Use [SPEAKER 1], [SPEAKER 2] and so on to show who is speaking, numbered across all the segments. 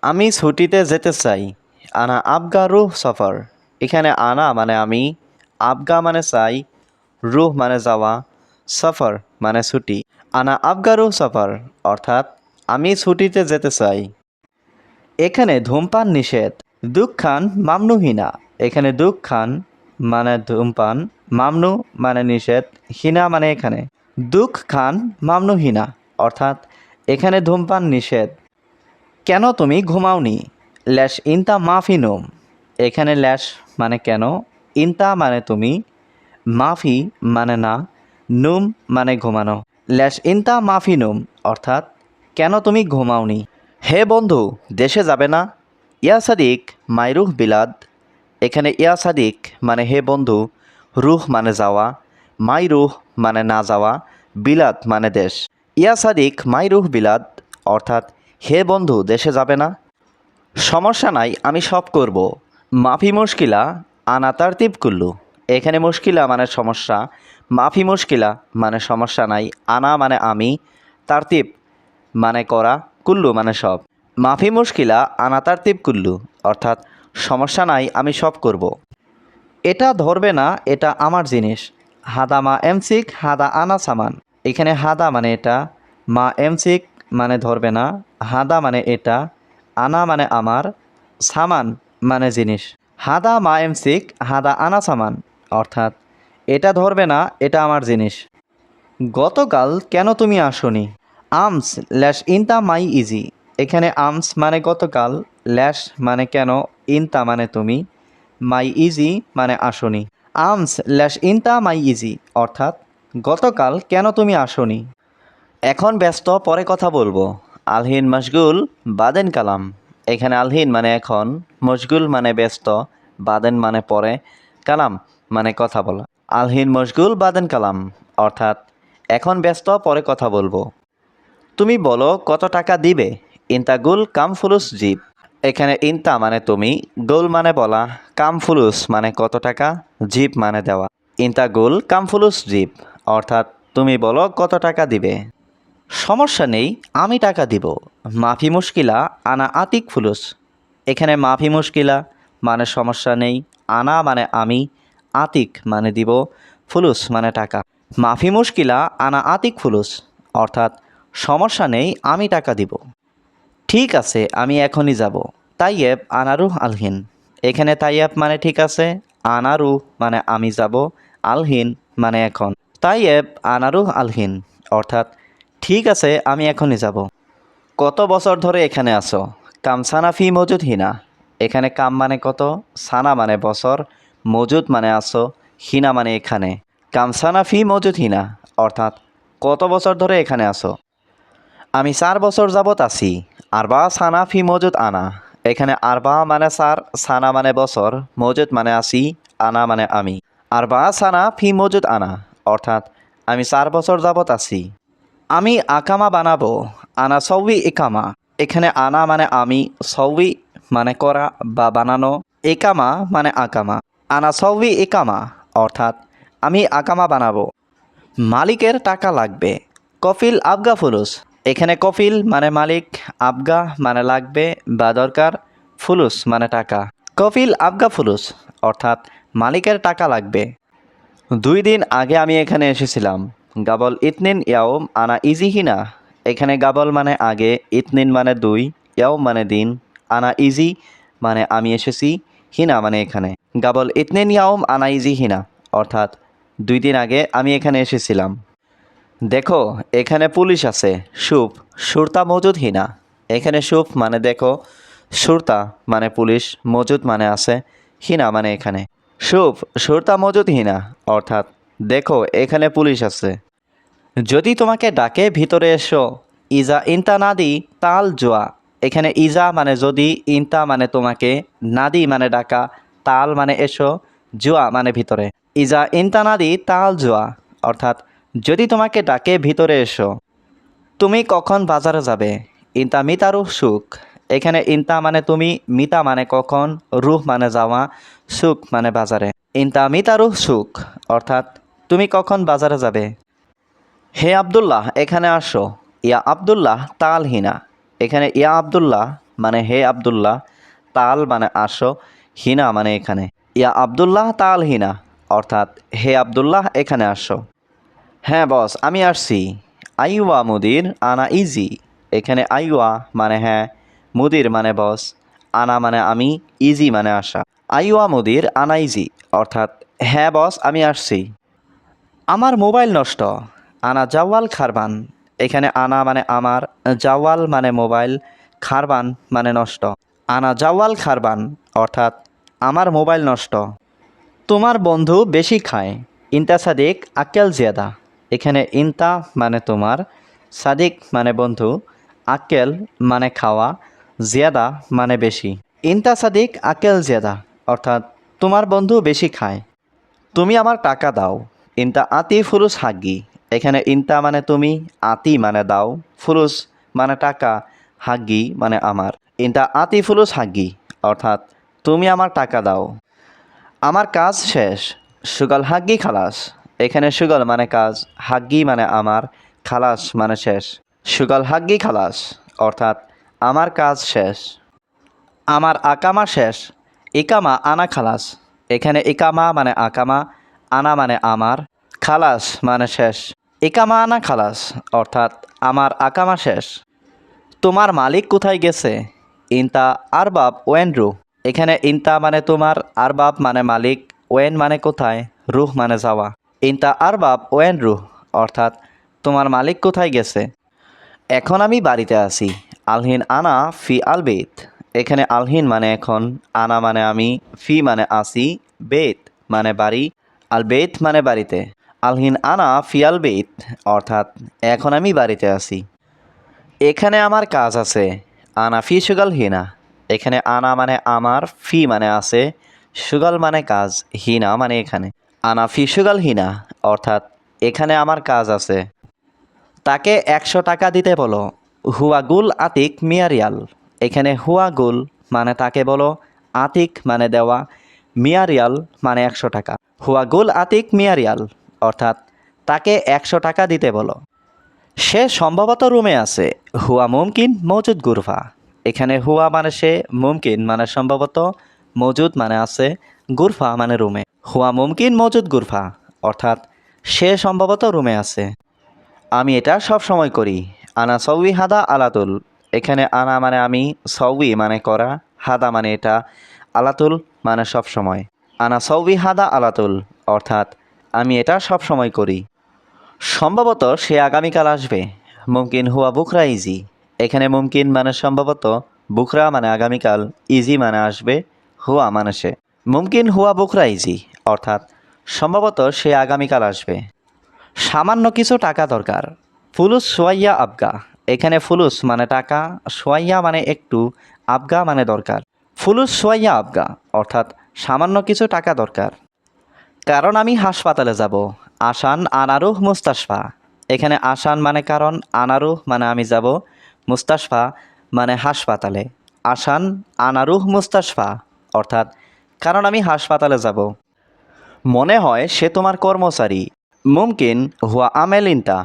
[SPEAKER 1] আমি ছুটিতে যেতে চাই। আনা আবগা রুহ সফর। এখানে আনা মানে আমি, আবগা মানে চাই, রুহ মানে যাওয়া, সফর মানে ছুটি। আনা আবগা রুহ সফর অর্থাৎ আমি ছুটিতে যেতে চাই। এখানে ধূমপান নিষেধ। দুঃখান মামনুহিনা। এখানে দুঃখান মানে ধূমপান, মামনু মানে নিষেধ, হিনা মানে এখানে। দুঃখ খান মামনুহিনা অর্থাৎ এখানে ধূমপান নিষেধ। কেন তুমি ঘুমাওনি? ল্যাশ ইনতা মাফি নোম। এখানে ল্যাশ মানে কেন, ইনতা মানে তুমি, মাফি মানে না, নুম মানে ঘুমানো। ল্যাশ ইনতা মাফি নুম অর্থাৎ কেন তুমি ঘুমাওনি। হে বন্ধু, দেশে যাবে না? ইয়া সাদিক মাইরুহ বিলাদ। এখানে ইয়া সাদিক মানে হে বন্ধু, রুহ মানে যাওয়া, মাইরুহ মানে না যাওয়া, বিলাদ মানে দেশ। ইয়া সাদিক মাইরুহ বিলাদ অর্থাৎ হে বন্ধু, দেশে যাবে না? সমস্যা নাই, আমি সব করব। মাফি মুশকিলা আনা তারতিব কুল্লু। এখানে মুশকিলা মানে সমস্যা, মাফি মুশকিলা মানে সমস্যা নাই, আনা মানে আমি, তারতিব মানে করা, কুল্লু মানে সব। মাফি মুশকিলা আনা তারতিব কুল্লু অর্থাৎ সমস্যা নাই, আমি সব করব। এটা ধরবে না, এটা আমার জিনিস। হাদা মা এমসিক হাদা আনা সামান। এখানে হাদা মানে এটা, মা এমসিক মানে ধরবে না, হাদা মানে এটা, আনা মানে আমার, সামান মানে জিনিস। হাদা মা এমসিক হাদা আনা সামান অর্থাৎ এটা ধরবে না, এটা আমার জিনিস। গতকাল কেন তুমি আসনি? আমস ল্যাশ ইনতা মাই ইজি। এখানে আমস মানে গতকাল, ল্যাশ মানে কেন, ইনতা মানে তুমি, মাই ইজি মানে আসনি। আমস ল্যাশ ইনতা মাই ইজি অর্থাৎ গতকাল কেন তুমি আসনি। এখন ব্যস্ত, পরে কথা বলবো। আলহিন মশগুল বাদেন কালাম। এখানে আলহিন মানে এখন, মশগুল মানে ব্যস্ত, বাদেন মানে পরে, কালাম মানে কথা বলা। আলহিন মশগুল বাদেন কালাম অর্থাৎ এখন ব্যস্ত, পরে কথা বলবো। তুমি বলো কত টাকা দিবে? ইনতা গুল কাম ফুলুস জিপ। এখানে ইনতা মানে তুমি, গোল মানে বলা, কাম ফুলুস মানে কত টাকা, জিপ মানে দেওয়া। ইনতা গুল কাম ফুলুস জিপ অর্থাৎ তুমি বলো কত টাকা দিবে। সমস্যা নেই, আমি টাকা দিব। মাফি মুশকিলা আনা আতিক ফুলুস। এখানে মাফি মুশকিলা মানে সমস্যা নেই, আনা মানে আমি, আতিক মানে দিব, ফুলুস মানে টাকা। মাফি মুশকিলা আনা আতিক ফুলুস অর্থাৎ সমস্যা নেই, আমি টাকা দিব। ঠিক আছে, আমি এখনই যাব। তাইয়েব আনারুহ আলহিন। এখানে তাইয়েব মানে ঠিক আছে, আনারু মানে আমি যাব, আলহিন মানে এখন। তাইয়েব আনারুহ আলহিন অর্থাৎ ঠিক আছে, আমি এখনই যাব। কত বছর ধরে এখানে আছো? কাম সানা ফি মজুদ হিনা। এখানে কাম মানে কত, সানা মানে বছর, মজুদ মানে আছো, হিনা মানে এখানে। কাম সানা ফি মজুদ হিনা অর্থাৎ কত বছর ধরে এখানে আছো। আমি 4 বছর যাবত আছি। আরবা সানা ফি মজুদ আনা। এখানে আরবা মানে 4, সানা মানে বছর, মজুদ মানে আছি, আনা মানে আমি। আরবা সানা ফি মজুদ আনা অর্থাৎ আমি 4 বছর যাবত আছি। আমি আকামা বানাবো। আনা সৌবি একামা। এখানে আনা মানে আমি, সৌবি মানে করা বা বানানো, একামা মানে আকামা। আনা সৌবি একামা অর্থাৎ আমি আকামা বানাবো। মালিকের টাকা লাগবে। কফিল আবগা ফুলুস। এখানে কফিল মানে মালিক, আবগা মানে লাগবে বা দরকার, ফুলুস মানে টাকা। কফিল আবগা ফুলুস অর্থাৎ মালিকের টাকা লাগবে। 2 দিন আগে আমি এখানে এসেছিলাম। গাবল ইতনিন ইয়াওম আনা ইজি হিনা। এখানে গাবল মানে আগে, ইতনিন মানে 2, ইয়াওম মানে দিন, আনা ইজি মানে আমি এসেছি, হিনা মানে এখানে। গাবল ইতনিন ইয়াওম আনা ইজি হিনা অর্থাৎ 2 দিন আগে আমি এখানে এসেছিলাম। দেখো এখানে পুলিশ আছে। সুপ সুরতা মজুদ হিনা। এখানে সুপ মানে দেখো, সুরতা মানে পুলিশ, মজুদ মানে আছে, হিনা মানে এখানে। সুপ সুরতা মজুদ হিনা অর্থাৎ দেখো এখানে পুলিশ আছে। যদি তোমাকে ডাকে ভিতরে এসো। ইজা ইনতা নাদি তাল জোয়া। এখানে ইজা মানে যদি, ইনতা মানে তোমাকে, নাদি মানে ডাকা, তাল মানে এসো, জোয়া মানে ভিতরে। ইজা ইনতা নাদি তাল জোয়া অর্থাৎ যদি তোমাকে ডাকে ভিতরে এসো। তুমি কখন বাজারে যাবে? ইনতা মিতা রুহ সুক। এখানে ইনতা মানে তুমি, মিতা মানে কখন, রুহ মানে যাওয়া, সুক মানে বাজারে। ইনতা মিতা রুহ সুক অর্থাৎ তুমি কখন বাজারে যাবে। হে আব্দুল্লাহ, এখানে আসো। ইয়া আব্দুল্লাহ তাল হিনা। এখানে ইয়া আব্দুল্লাহ মানে হে আব্দুল্লাহ, তাল মানে আসো, হিনা মানে এখানে। ইয়া আব্দুল্লাহ তাল হিনা, অর্থাৎ হে আব্দুল্লাহ এখানে আসো। হ্যাঁ বস, আমি আসছি। আইওয়া মুদির, আনা ইজি। এখানে আইওয়া মানে হ্যাঁ, মুদির মানে বস, আনা মানে আমি, ইজি মানে আসা। আইওয়া মুদির আনা ইজি, অর্থাৎ হ্যাঁ বস আমি আসছি। আমার মোবাইল নষ্ট, আনা জাওয়াল খারবান। এখানে আনা মানে আমার, জাওয়াল মানে মোবাইল, খারবান মানে নষ্ট। আনা জাওয়াল খারবান, অর্থাৎ আমার মোবাইল নষ্ট। তোমার বন্ধু বেশি খায়, ইনতা সাদিক আক্কেল জিয়াদা। এখানে ইনতা মানে তোমার, সাদিক মানে বন্ধু, আক্কেল মানে খাওয়া, জিয়াদা মানে বেশি। ইনতা সাদিক আক্কেল জিয়াদা, অর্থাৎ তোমার বন্ধু বেশি খায়। তুমি আমার টাকা দাও, ইনতা আতি ফুরুস হাগি। এখানে ইনতা মানে তুমি, আতি মানে দাও, ফুরুস মানে টাকা, হাগি মানে আমার। ইনতা আতি ফুরুস হাগি, অর্থাৎ তুমি আমার টাকা দাও। আমার কাজ শেষ, সুগল হাগ্গি খালাস। এখানে সুগল মানে কাজ, হাগ্গি মানে আমার, খালাস মানে শেষ। সুগল হাগ্গি খালাস, অর্থাৎ আমার কাজ শেষ। আমার আকামা শেষ, ইকামা আনা খালাস। এখানে ইকামা মানে আকামা, আনা মানে আমার, খালাস মানে শেষ। ইকামা আনা খালাস, অর্থাৎ আমার আকামা শেষ। তোমার মালিক কোথায় গেছে, ইনতা আরবাব ওয়েন রুহ। এখানে ইনতা মানে তোমার, আরবাব মানে মালিক, ওয়েন মানে কোথায়, রুহ মানে যাওয়া। ইনতা আরবাব ওয়েন রুহ, অর্থাৎ তোমার মালিক কোথায় গেছে। এখন আমি বাড়িতে আছি, আলহিন আনা ফি আলবেত। এখানে আলহিন মানে এখন, আনা মানে আমি, ফি মানে আসি, বেত মানে বাড়ি, আলবেত মানে বাড়িতে। আলহিন আনা ফি আলবেত, অর্থাৎ এখন আমি বাড়িতে আছি। এখানে আমার কাজ আছে, আনা ফি সুগাল হিনা। এখানে আনা মানে আমার, ফি মানে আছে, সুগাল মানে কাজ, হিনা মানে এখানে। আনা ফি সুগাল হিনা, অর্থাৎ এখানে আমার কাজ আছে। তাকে 100 টাকা দিতে বলো, হুয়া গুল আতিক মিয়ারিয়াল। এখানে হুয়া গুল মানে তাকে বলো, আতিক মানে দেওয়া, মিয়ারিয়াল মানে 100 টাকা। হুয়া গুল আতিক মিয়ারিয়াল, অর্থাৎ তাকে 100 টাকা দিতে বলো। সে সম্ভবত রুমে আছে, হুয়া মুমকিন মৌজুদ গুরফা। এখানে হুয়া মানে সে, মুমকিন মানে সম্ভবত, মৌজুদ মানে আছে, গুরফা মানে রুমে। হুয়া মুমকিন মৌজুদ গুরফা, অর্থাৎ সে সম্ভবত রুমে আছে। আমি এটা সব সময় করি, আনা সউই হাদা আলাতুল। এখানে আনা মানে আমি, সউই মানে করা, হাদা মানে এটা, আলাতুল মানে সব সময়। আনা সউই হাদা আলাতুল, অর্থাৎ আমি এটা সব সময় করি। সম্ভবত সে আগামীকাল আসবে, মুমকিন হুয়া বুকরা ইজি। এখানে মুমকিন মানে সম্ভবত, বুকরা মানে আগামীকাল, ইজি মানে আসবে, হুয়া মানে সে। মুমকিন হুয়া বুকরা ইজি, অর্থাৎ সম্ভবত সে আগামীকাল আসবে। সামান্য কিছু টাকা দরকার, ফুলুস সোয়াইয়া আবগা। এখানে ফুলুস মানে টাকা, সোয়াইয়া মানে একটু, আবগা মানে দরকার। ফুলুস সোয়াইয়া আবগা, অর্থাৎ সামান্য কিছু টাকা দরকার। কারণ আমি হাসপাতালে যাব, আসান আনারুহ মুস্তাশফা। এখানে আসান মানে কারণ, আনারুহ মানে আমি যাব, মুস্তাশফা মানে হাসপাতালে। আসান আনারুহ মুস্তাশফা, অর্থাৎ কারণ আমি হাসপাতালে যাব। মনে হয় সে তোমার কর্মচারী, মুমকিন হুয়া আমেল ইনতা।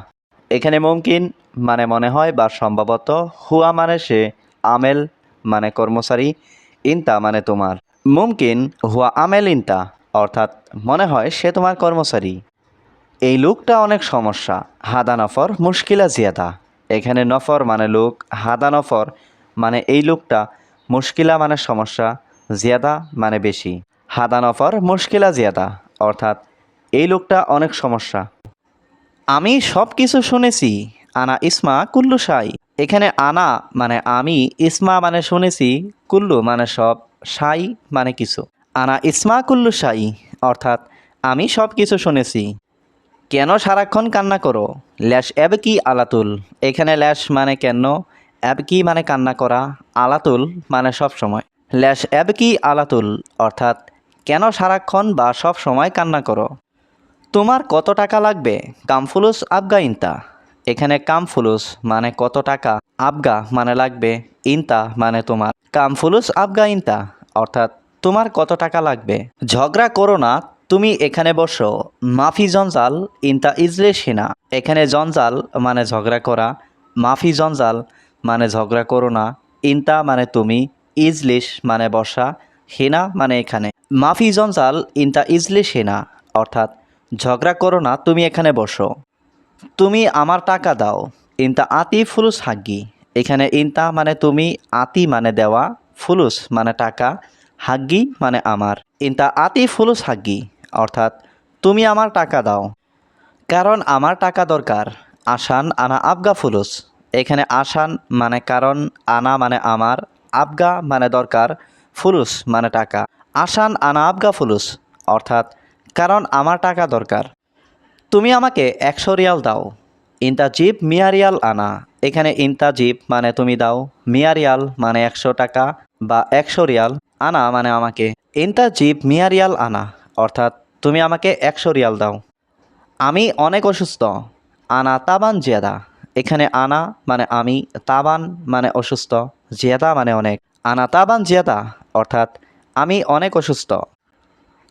[SPEAKER 1] এখানে মুমকিন মানে মনে হয় বা সম্ভবত, হুয়া মানে সে, আমেল মানে কর্মচারী, ইনতা মানে তোমার। মুমকিন হুয়া আমেল ইনতা, অর্থাৎ মনে হয় সে তোমার কর্মচারী। এই লোকটা অনেক সমস্যা, হাদা নফর মুশকিলা জিয়াদা। এখানে নফর মানে লোক, হাদা নফর মানে এই লোকটা, মুশকিলা মানে সমস্যা, জিয়াদা মানে বেশি। হাদা নফর মুশকিলা জিয়াদা, অর্থাৎ এই লোকটা অনেক সমস্যা। আমি সব কিছু শুনেছি, আনা ইসমা কুল্লু সাই। এখানে আনা মানে আমি, ইসমা মানে শুনেছি, কুল্লু মানে সব, সাই মানে কিছু। আনা ইসমা কুল্লু সাই, অর্থাৎ আমি সব কিছু শুনেছি। কেন সারাক্ষণ কান্না করো, ল্যাশ অ্যাব কি আলাতুল। এখানে ল্যাশ মানে কেন, অ্যাব কি মানে কান্না করা, আলাতুল মানে সব সময়। ল্যাশ অ্যাব কি আলাতুল, অর্থাৎ কেন সারাক্ষণ বা সব সময় কান্না করো। তোমার কত টাকা লাগবে, কামফুলুস আবগা ইনতা। এখানে কামফুলুস মানে কত টাকা, আবগা মানে লাগবে, ইনতা মানে তোমার। কামফুলুস আবগা ইনতা, অর্থাৎ তোমার কত টাকা লাগবে। ঝগড়া করো না, তুমি এখানে বসো, মাফি জঞ্জাল ইনতা ইজলিস হিনা। এখানে জঞ্জাল মানে ঝগড়া করা, মাফি জঞ্জাল মানে ঝগড়া করো না, ইনতা মানে তুমি, ইজলিশ মানে বসা, হেনা মানে এখানে। মাফি জঞ্জাল ইনতা ইজলিশ হেনা, অর্থাৎ ঝগড়া করো না, তুমি এখানে বসো। তুমি আমার টাকা দাও, ইনতা আতি ফুলুস হাগ্গি। এখানে ইনতা মানে তুমি, আতি মানে দেওয়া, ফুলুস মানে টাকা, হাগ্গি মানে আমার। ইনতা আতি ফুলুস হাগ্গি, অর্থাৎ তুমি আমার টাকা দাও। কারণ আমার টাকা দরকার, আসান আনা আবগা ফুলুস। এখানে আসান মানে কারণ, আনা মানে আমার, আবগা মানে দরকার, ফুলুস মানে টাকা। আসান আনা আবগা ফুলুস, অর্থাৎ কারণ আমার টাকা দরকার। তুমি আমাকে 100 রিয়াল দাও, ইনতা জিব মিয়া রিয়াল আনা। এখানে ইনতা জিব মানে তুমি দাও, মিয়া রিয়াল মানে 100 টাকা বা 100 রিয়াল, আনা মানে আমাকে। ইনতা জিব মিয়া রিয়াল আনা, অর্থাৎ তুমি আমাকে 100 রিয়াল দাও। আমি অনেক অসুস্থ, আনা তাবান জিয়াদা। এখানে আনা মানে আমি, তাবান মানে অসুস্থ, জিয়াদা মানে অনেক। আনা তাবান জিয়াদা, অর্থাৎ আমি অনেক অসুস্থ।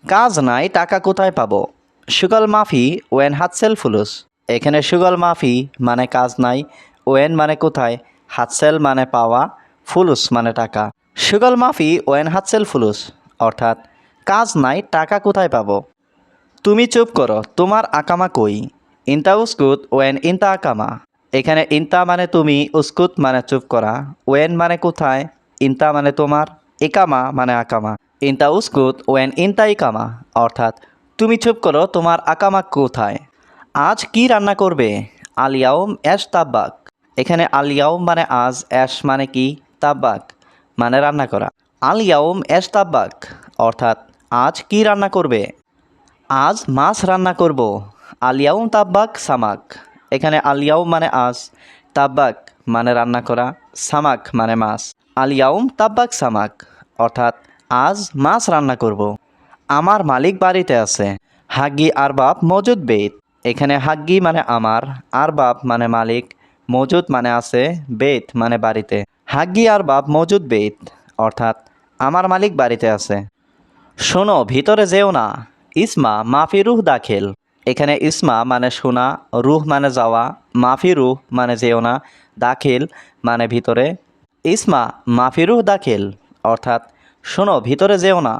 [SPEAKER 1] কাজ নাই, টাকা কোথায় পাবো? সুগল মাফি ওয়েন হাতসেল ফুলুস। এখানে সুগল মাফি মানে কাজ নাই, ওয়েন মানে কোথায়, হাতসেল মানে পাওয়া, ফুলুস মানে টাকা। সুগল মাফি ওয়েন হাতসেল ফুলুস, অর্থাৎ কাজ নাই, টাকা কোথায় পাবো? তুমি চুপ করো, তোমার আকামা কই? ইনতা উস্কুত ওয়েন ইনতা আকামা। এখানে ইনতা মানে তুমি, উস্কুত মানে চুপ করা, ওয়েন মানে কোথায়, ইনতা মানে তোমার, ইকামা মানে আকামা। ইনতা উস্কুত ওয়েন ইনতা ইকামা, অর্থাৎ তুমি চুপ করো, তোমার আকামা কোথায়? আজ কি রান্না করবে? আলিয়াউম এশ তাব্বাক। এখানে আলিয়াউম মানে আজ, এশ মানে কি, তাব্বাক মানে রান্না করা। আলিয়াউম এশ তাব্বাক, অর্থাৎ আজ কি রান্না করবে? আজ মাছ রান্না করব। আলিয়াউম তাব্বাক সামাক। এখানে আলিয়াউম মানে আজ, তাব্বাক মানে রান্না করা, সামাক মানে মাছ। আলিয়াউম তাব্বাক সামাক, অর্থাৎ আজ মাছ রান্না করব। আমার মালিক বাড়িতে আছে। হাগ্গি আরবাব মজুদ বেত। এখানে হাগ্গি মানে আমার, আরবাব মানে মালিক, মজুদ মানে আছে, বেত মানে বাড়িতে। হাগ্গি আরবাব মজুদ বেত, অর্থাৎ আমার মালিক বাড়িতে আছে। শোনো, ভিতরে যেও না। ইসমা মাফি রুহ দাখিল। এখানে ইসমা মানে শোনা, রুহ মানে যাওয়া, মাফি রুহ মানে যেও না, দাখিল মানে ভিতরে। ইসমা মাফি রুহ দাখিল, অর্থাৎ শোনো, ভিতরে যেও না।